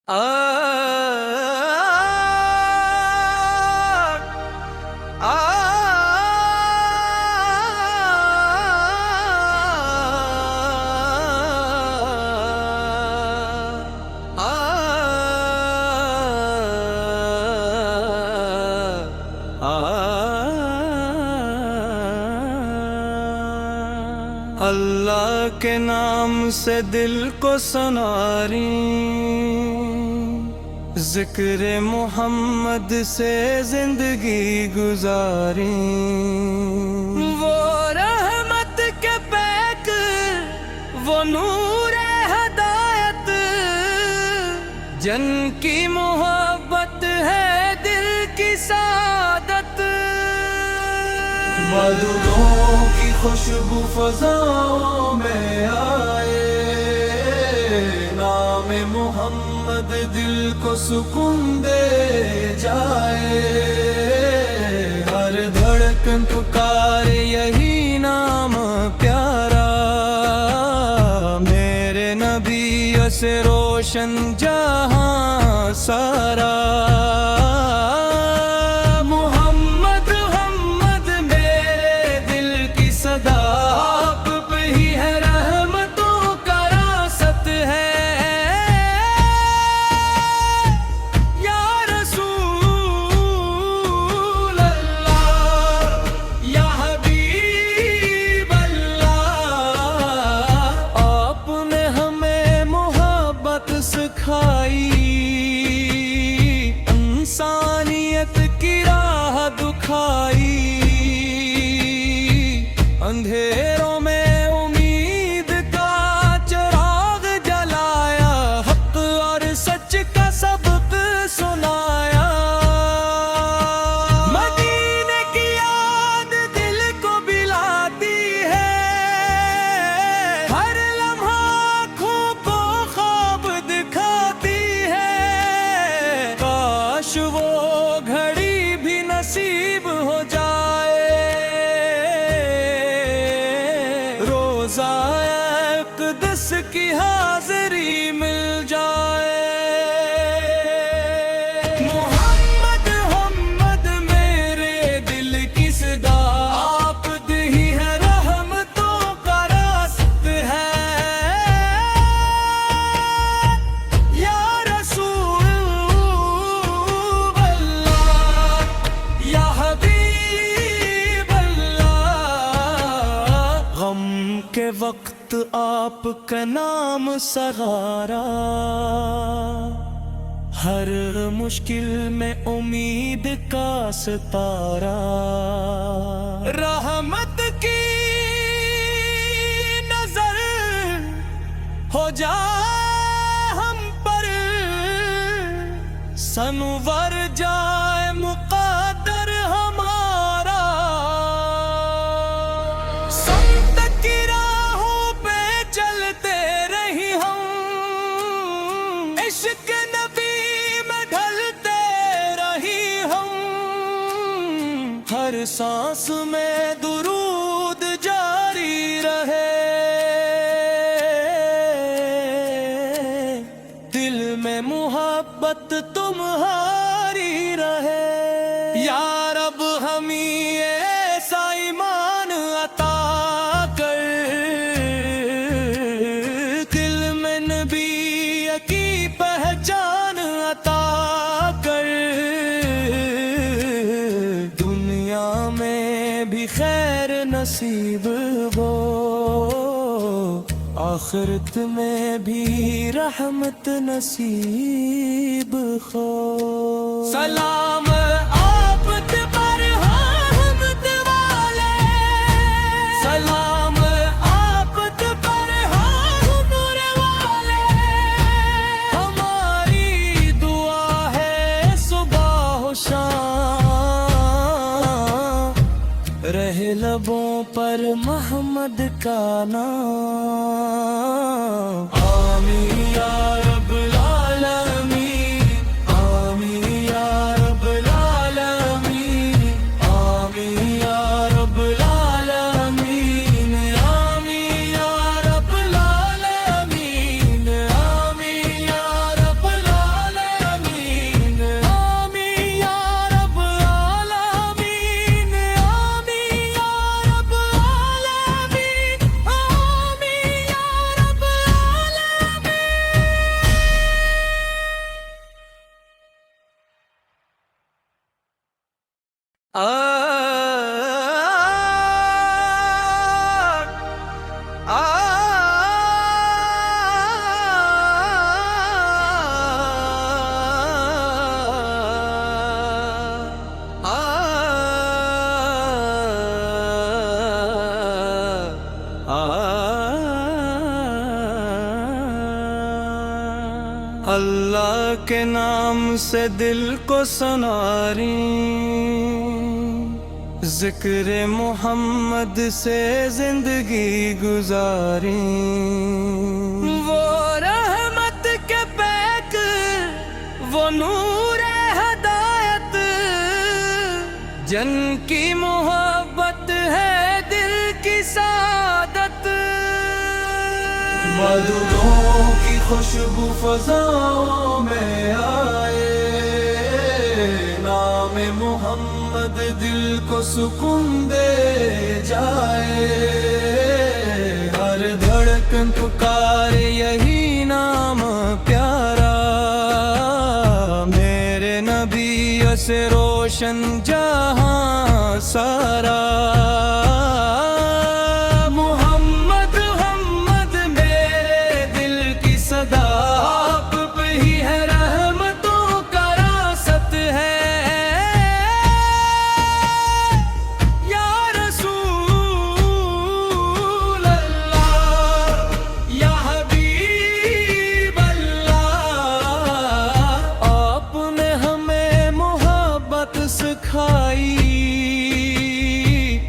اللہ کے نام سے دل کو سنواری، ذکر محمد سے زندگی گزاری۔ وہ رحمت کے پیک، وہ نور ہدایت، جن کی محبت ہے دل کی سعادت۔ مدعوؤں کی خوشبو فضاؤں میں آئے، نام محمد دل کو سکون دے جائے۔ ہر دھڑکن پکارے یہی نام پیارا، میرے نبی سے روشن جہاں سارا۔ انسانیت کی راہ دکھائی، اندھیروں میں امید کا چراغ جلایا، حق اور سچ کا سبق سنایا۔ مدینے کی یاد دل کو بلاتی ہے، ہر لمحہ آنکھوں کو خواب دکھاتی ہے۔ کاش وہ گھڑی بھی نصیب ہو جائے، روزہ اقدس کی حاضری مل جائے۔ محمد محمد میرے دل کی صدا، آپ ہی ہے رحمتوں کا راست ہے۔ یا رسول اللہ، یا حبیب اللہ، غم کے وقت آپ کا نام سہارا، ہر مشکل میں امید کا ستارہ۔ رحمت کی نظر ہو جائے ہم پر، سنور جائے مقدر ہمارا۔ سنت کی راہوں پہ چلتے رہی ہم، عشق نبی میں ڈھلتے رہی ہم، ہر سانس میں درود جاری رہے، دل میں محبت تمہاری رہے۔ یا رب ہمیں ایسا ایمان عطا کر، دل میں نبی کی پہچان عطا کر، دنیا میں بھی خیر نصیب ہو، آخرت میں بھی رحمت نصیب ہو۔ سلام آپ پر حمد والے، سلام آپ پر نور والے، ہماری دعا ہے صبح و شام، رہے لبوں پر محمد کا نام۔ آمین یا رب العالمین، آمین یا رب العالمین، آمین یا رب العالمین، آمین یا رب العالمین، آمین یا رب العالمین۔ اللہ کے نام سے دل کو سنواری، ذکر محمد سے زندگی گزاری، وہ رحمت کے پیک، وہ نور ہدایت، جن کی محبت ہے دل کی سعادت، مددوں کی خوشبو فضاؤں میں آئے، نام محمد دل کو سکون دے جائے، ہر دھڑکن پکارے یہی نام پیارا، میرے نبی سے روشن جہاں سارا،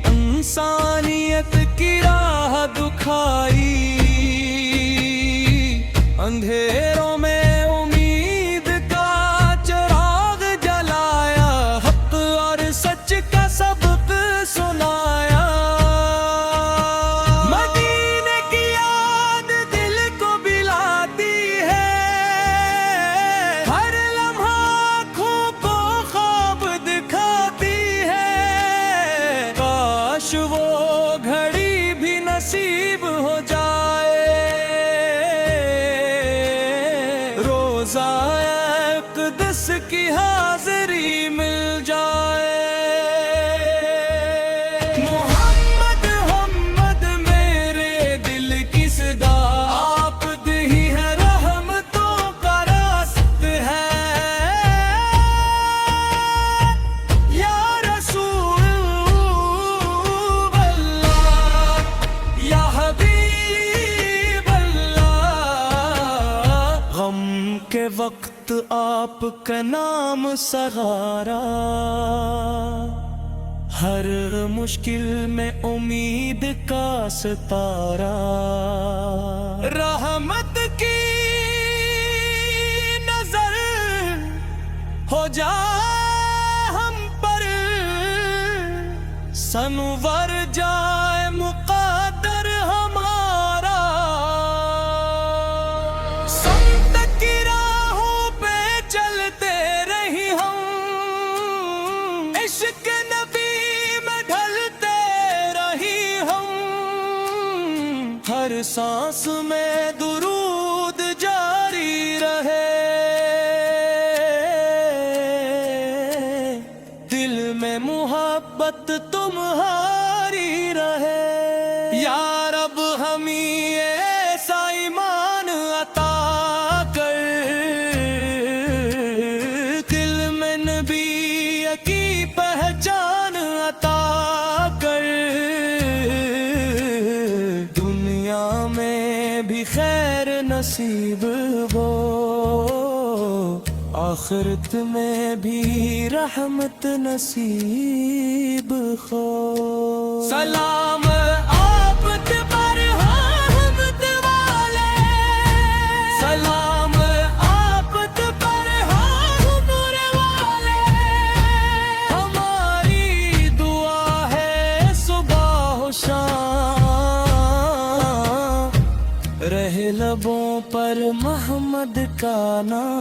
انسانیت کی راہ دکھائی، اندھیروں میں امید کا چراغ جلایا، حق اور سچ کا سبق سنایا، مدینے کی یاد دل کو بلاتی ہے، ہر لمحہ آنکھوں کو خواب دکھاتی ہے، کاش وہ گھڑی بھی نصیب ہو جائے، روزہ اقدس کی حاضری مل جائے، محمد محمد میرے دل کی صدا، آپ ہی ہے رحمتوں کا راست ہے، یا رسول کے وقت آپ کا نام سہارا، ہر مشکل میں امید کا ستارہ، رحمت کی نظر ہو جائے ہم پر، سنور جائے مقدر ہمارا، عشق نبی میں ڈھلتے رہی ہم، ہر سانس میں درود جاری رہے، دل میں محبت تمہاری رہے، یا رب ہمیں ایسا ایمان عطا کر، دل میں نبی کی پہچان عطا کر، دنیا میں بھی خیر نصیب ہو، آخرت میں بھی رحمت نصیب ہو، سلام آپ پر حمد والے، سلام آپ پر نور والے، ہماری دعا ہے صبح و شام، رہے لبوں پر محمد کا نام۔